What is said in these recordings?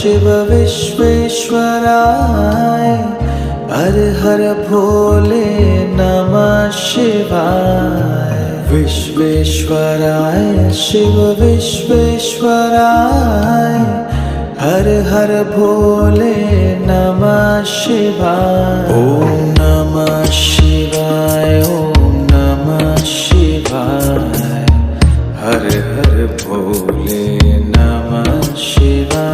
शिव विश्वेश्वराय हर हर भोले नमः शिवाय। विश्वेश्वराय शिव विश्वेश्वराय हर हर भोले नमः शिवाय। ओम नमः शिवाय ओम नमः शिवाय हर हर भोले नमः शिवाय।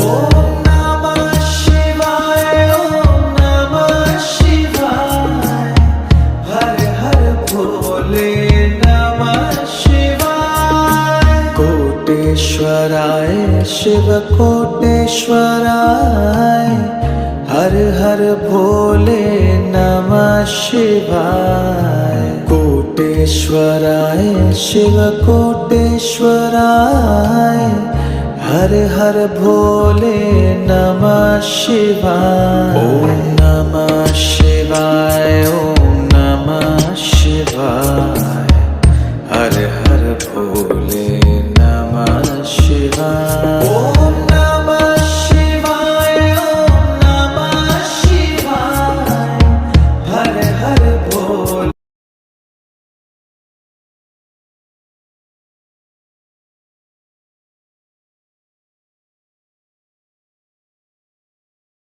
ओम नमः शिवाय ओम नमः शिवाय हर हर भोले नमः शिवाय। कोटेश्वराय शिव कोटेश्वराय हर हर भोले नमः शिवाय। कोटेश्वराय शिव कोटेश्वराय हर हर भोले नमः शिवाय। ओम नमः शिवाय ओम नमः शिवाय।